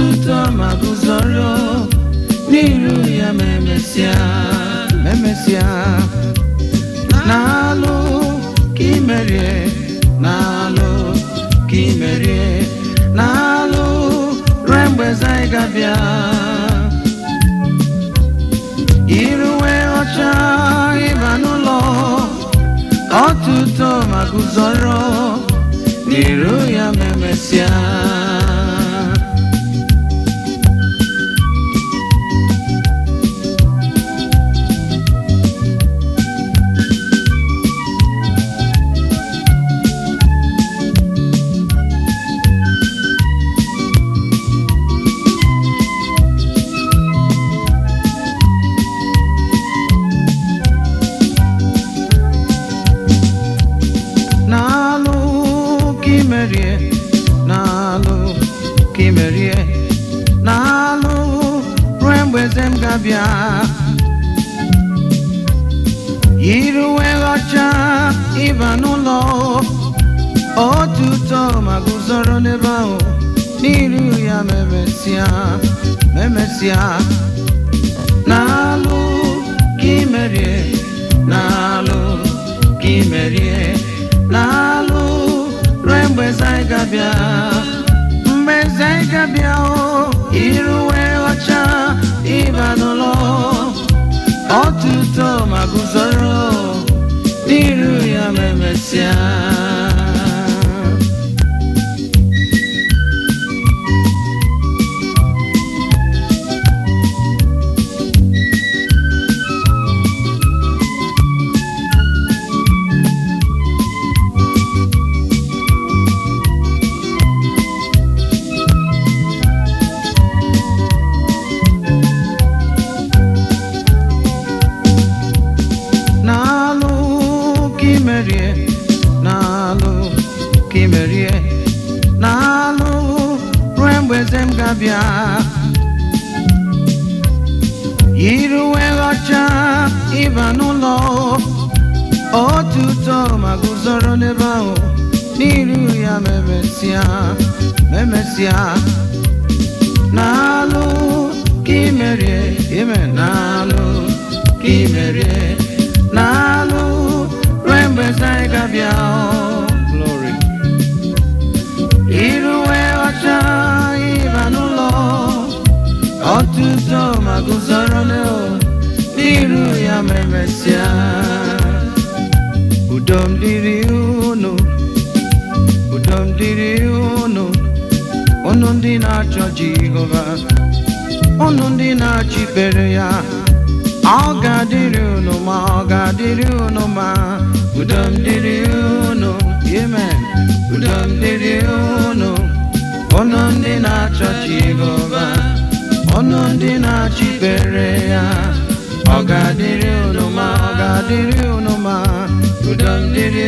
otuto ma guzoro n'iru ya memesia n'alụ ka imerie n'alụ ka imerie n'alụ ruo mgbe anyị ga-abịa iruwe ọcha ịba n'ụlọ otuto ma guzoro n'iru ya memesia n'alụ ruo mgbe eze m ga-abịa iruwe ọcha ịba n'ụlọ otuto ma guzoro n'ebe ahụ n'iru ya memesịa n'alụ ka imerie n'alụ ka imerie n'alụ ruo mgbe eze anyị ga-abịa Zaigabia iruwe ọcha ịba n'ụlọ otuto ma guzoro n'iru ya memesia n'alụ ruo mgbe eze m ga-abịa iruwe ọcha ịba n'ụlọ otuto ma guzoro n'ebe ahụ n'iru ya memesịa n'alụ ka imerie n'alụ ka imerie n'alụ ruo mgbe eze anyị ga-abịa iruwe ọcha ịba n'ụlọ otuto ma guzoro n'iru ya memesia udo m dịrị unu unu ndị na-achọ Jehova unu ndị na-achịkpere ya ọ ga-adịrị unu ma udo m dịrị unu amen udo m dịrị unu ndị na-achọ Jehova unu ndị na-achịkpere ya ọ ga-adịrị unu ma udo m dịrị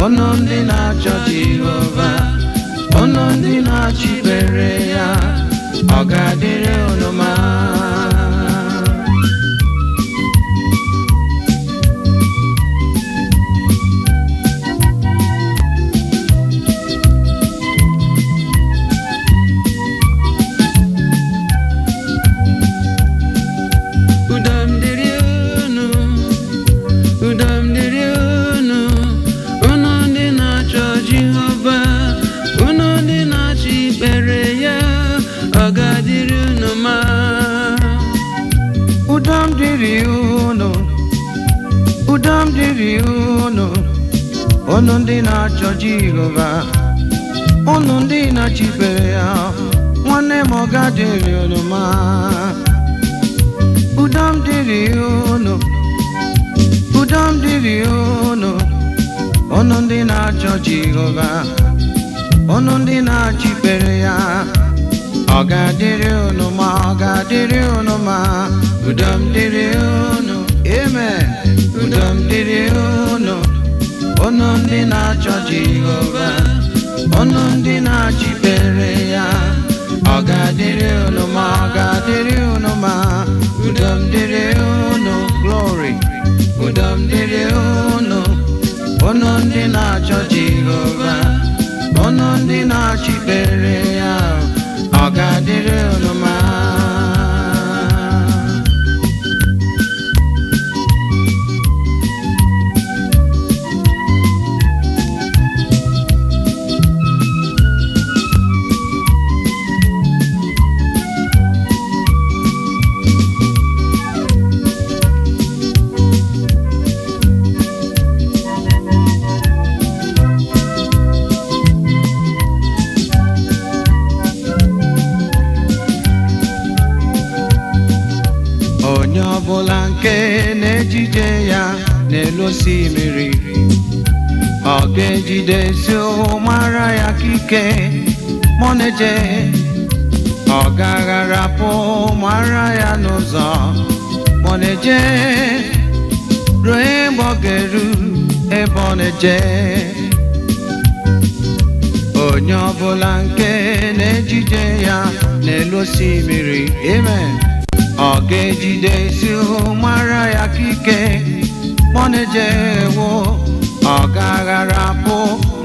unu ndị na-achọ Jehova unu ndị na-achịkpere ya ọ ga-adịrị unu ma udo m dịrị unu ndị na-achọ Jehova unu ndị na-achịkpere ya nwanne m ọ ga-adịrị unu ma udo m dịrị unu ndị na-achọ Jehova unu ndị na-achịkpere ya ọ ga-adịrị unu ma udo m dịrị unu amen udo m dịrị unu ndị na-achọ Jehova unu ndị na-achịkpere ya ọ ga-adịrị unu ma udo m dịrị unu glory udo m dịrị unu ndị na-achọ Jehova unu ndị na-achịkpere ya, ọ ga-adịrị unu mma. Onye ọbụla nke na-ejide ya n'elu osimiri, ọ ga-ejidesi mara ya ka ike ma ọ na-eje. Ọ ga-agharapụ mara ya n'ụzọ ma ọ na-eje, ruo mgbe ọ ga-eru ebe ọ na-eje. Onye ọbụla nke na-ejide ya n'elu osimiri, amen, ọ ga-ejidesi mara ya ka ike ma ọ na-eje. Ọ ga-agharapụ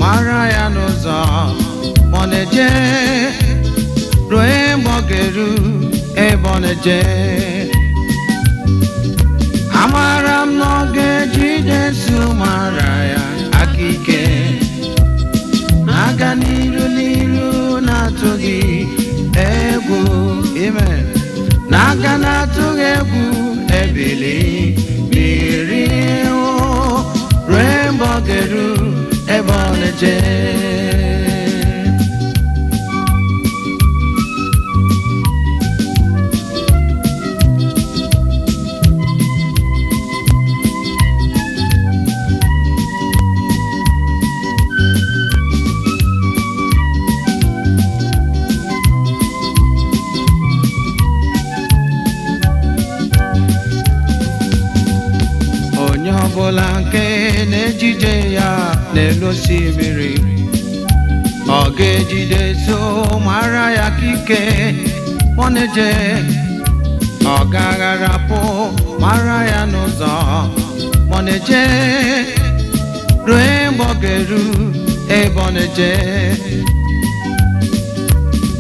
mara ya n'ụzọ ma ọ na-eje, ruo mgbe ọ ga-eru ebe ọ na-eje. Amara m na ọ ga-ejidesi mara ya aka ike, na-aga n'iru n'iru na-atụghị egwu, amen, na-aga na-atụghị egwu, ebili mmiri ruo mgbe ọ ga-eru ebe ọ na-eje. Onye ọbụla nke na-ejide ya n'elu osimiri, ọ ga-ejidesi mara ya ka ike ma ọ na-eje. Ọ ga-agharapụ mara ya n'ụzọ ma ọ na-eje, ruo mgbe ọ ga-eru ebe ọ na-eje.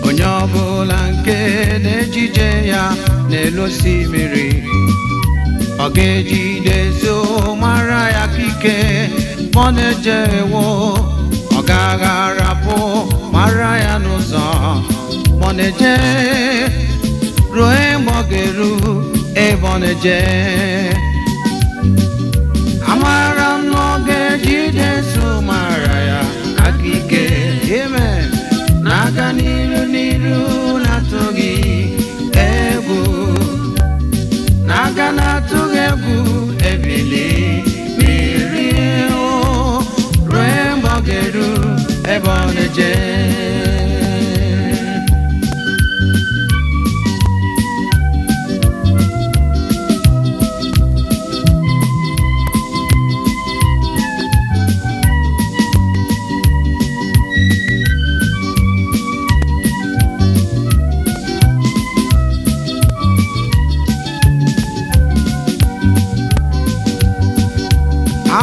Onye ọbụla nke na-ejide ya n'elu osimiri, ọ ga-ejidesi mara ya ka ike ma ọ na-eje. Ọ ga-agharapụ mara ya n'ụzọ ma ọ na-eje, ruo mgbe ọ ga-eru ebe ọ na-eje. Amara m na ọ ga-ejidesi mara ya aka ike, amen, na-aga n'iru n'iru na-atụghị egwu, na-aga na-atụghị egwu, ebili mmiri ruo mgbe ọ ga-eru ebe ọ na-eje.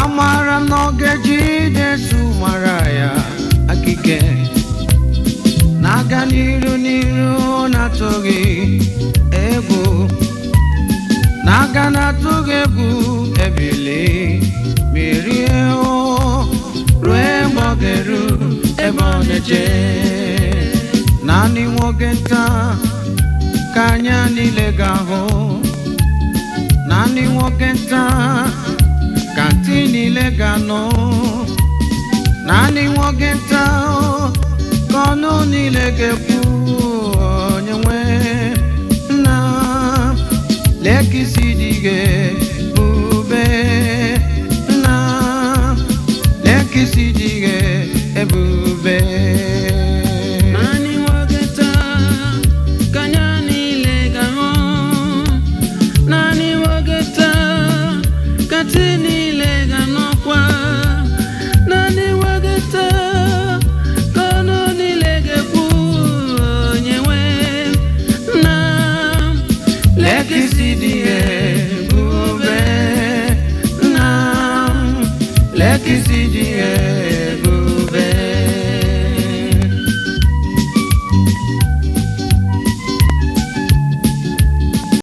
Amara m na ọ ga-ejidesi mara ya aka ike, na-aga n'iru n'iru na-atụghị egwu, na-aga na-atụghị egwu, ebili mmiri ruo mgbe ọ ga-eru ebe ọ na-eje. Naanị nwoke nta ka anya niile ga-ahụ, naanị nwoke nta ka ntị niile ga-anụ, naanị nwoke nta ka ọnụ niile ga-ekwu, onye nwe nna lee ka isi dị ebube, nna lee ka isi dị ebube. Naanị nwoke nta ka anya niile ga-ahụ, naanị nwoke nta ka ntị niile ga-anụkwa, naanị nwoke nta ka ọnụ niile ga-ekwu, onye nwe nna lee ka isi dị ebube, nna lee ka isi dị ebube.